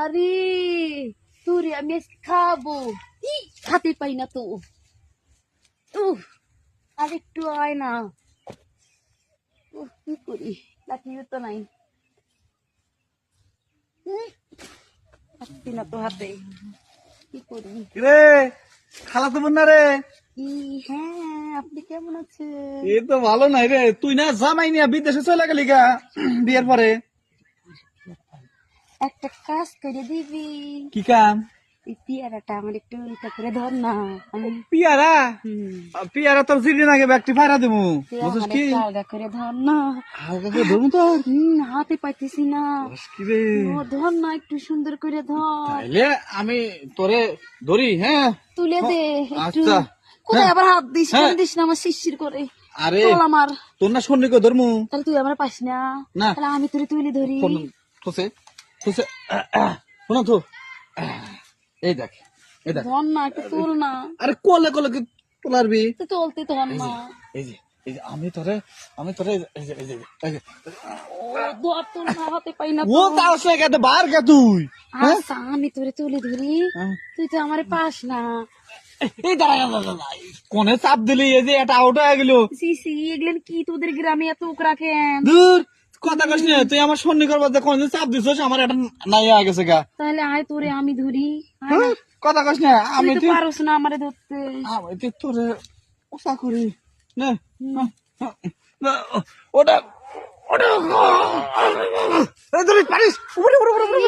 আরে তোরে আমি আজকে খাবো। খাতে পাই না তো। আর একটু আয় না। কি করি, লাঠিও তো নাই। পাচ্ছি না তো হাতে, কি করি। রে খালা তো না রে। হ্যাঁ, আপনি কেমন আছেন? এই তো ভালো নাই রে। তুই না জামাই নিয়ে বিদেশে চলে গেলি গা বিয়ের পরে। একটা কাজ করে দিবি। কি কাম? এই পেয়ারাটা আমার একটু ইটা করে ধর না। আমি পিয়ারা? পিয়ারা তো সিজন আগে ব্যাগটি ফাইরা দেবো, বুঝছিস কি? হালকা করে ধর না। হালকা করে ধরবো তো। হাতে পাইতেছি না। কি রে? ধর না, একটু সুন্দর করে ধর। তাইলে আমি তোরে ধরি। হ্যাঁ, তুলে দে একটু। আচ্ছা। কোথায় আবার হাত দিস? হ্যাঁ। দিস না, আমার শিরশির করে। আরে চল আমার। তোর না সন্নি করে ধরমু। তাহলে তুই আমার পাস না। না। তাহলে আমি তোরে তুলে ধরি। তোসে তোসে শোনো তো, এই দেখ, এই দেখ। ধর না, একটু তোল না। আরে কোলে কোলে কি তোলারবি? চলতে ধর না। এই যে এই যে আমি তোরে এই যে এই যে এই যে ও ধর, তোল না, হাতে পাই না ও তো। তাও সে গেতে বার গে তুই। আচ্ছা, আমি তোরে তুলে ধরি। তুই তো আমারে পাস না। এই দাঁড়া দাঁড়া, কোনে চাপ দিলি? এই যে এটা আউট হয়ে গেল। সিসি, এগুলেন কি তোদের গ্রামে এত উক রাখেন? দূর কথা কস না তুই। আমার সন্নি করবার যে কোন চাপ দিছস, আমার এটা নাই হয়ে গেছে গা। তাহলে আয়, তোরে আমি ধরি। আয় না। কথা কস না। আমি তুই তো পারস না আমারে ধরতে। আমি তোরে ওসা করি না। ওটা ওটা এই ধরে পারিস। উপরে উপরে উপরে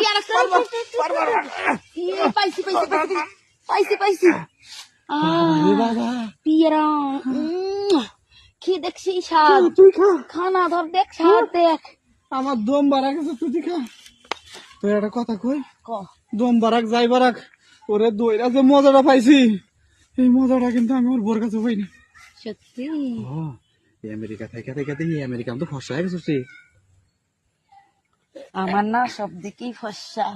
পাইছি পাইছি পাইছি পাইছি পাইছি। বাবা পিয়ারা খেয়ে দেখ, সেই স্বাদ। তুই খা। খানা ধর, দেখ স্বাদ দেখ। আমার দম বারাক আছে, তুই খা। তুই একটা কথা কই, ক। দম বারাক যাই বারাক, ওরে দইরা যে মজাটা পাইছি, এই মজাটা কিন্তু আমি ওর বোর কাছে পাইনি। সত্যি? এই আমেরিকা থেকে এই আমেরিকা তো ফসা হয়ে গেছে। আমার না সব দিকেই ফর্সা।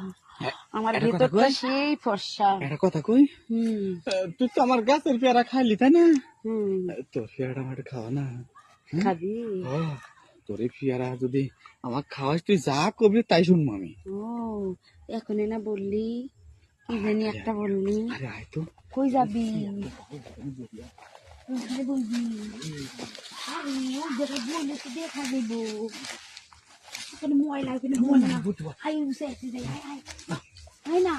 আমার ভেতরটা সেই ফর্সা। একটা কথা কই, তুই তো আমার গাছের পেয়ারা খাইলি তাই না? তোর পেয়ারাটা আমার খাওয়া না। খাবি? তোর এই পেয়ারা যদি আমার খাওয়াস, তুই যা করবি তাই শুনবো আমি। ও, এখন না বললি, কি জানি একটা বললি। আরে আয় তো। কই যাবি? ওইখানে বলবি। আরে ওই জায়গায় বললে তো দেখা দেবো। ওখানে ময়লা, ওখানে ময়লা। আয় উসে আসতে যাই, আয় আয় আয় না।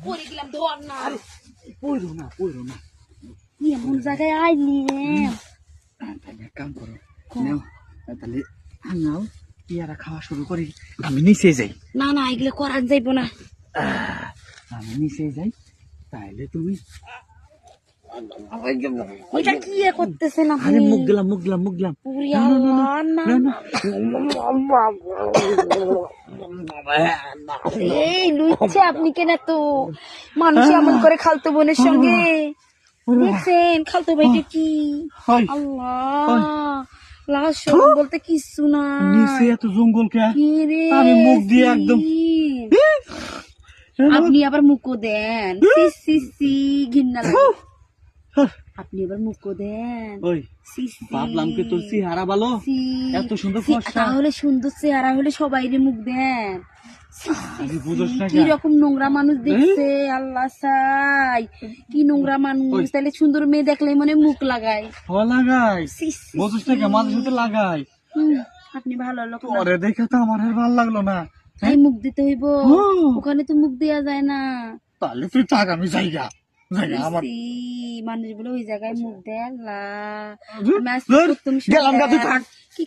পরে গেলাম, ধর না। পড়ো না। এমন জায়গায় আইলি। তাহলে এক কাম করো, নাও তাহলে নাও, পেয়ারা খাওয়া শুরু করি। আমি নিচে যাই। না না, এগুলো করার যাইবো না। আমি নিচে যাই, তাহলে তুমি ওইটা কি করতেছেন আপনি? আরে মুখ দিলাম পুরি আল্লাহ না। এই লুচ্ছে, আপনি কেন তো মানুষ এমন করে খালতো বোনের সঙ্গে? দেখছেন খালতো ভাইটা কি? আল্লাহ, লাশ বলতে কিছু না। নিচে এত জঙ্গল কে? কি রে, আমি মুখ দিয়ে একদম। আপনি আবার মুখও দেন। সি সি, ঘৃণা লাগে। আপনি আবার মুখও দেন। ওই ভাবলাম কি তোর চেহারা ভালো, এত সুন্দর ফর্সা। তাহলে সুন্দর চেহারা হলে সবাই মুখ দেন। কি রকম নোংরা মানুষ দেখছে আল্লাহ চাই। কি নোংরা মানুষ। তাহলে সুন্দর মেয়ে দেখলে মনে মুখ লাগায়। লাগাই বুঝিস না, আমাদের সাথে লাগাই। আপনি ভালো লোক না। ওরে দেখে তো আমার আর ভালো লাগলো না। এই মুখ দিতে হইব, ওখানে তো মুখ দেয়া যায় না। তাহলে তুই থাক, আমি জায়গা মানুষ বলে ওই জায়গায় মুখ দেয়। আল্লাহ, গেলাম, থাক। কি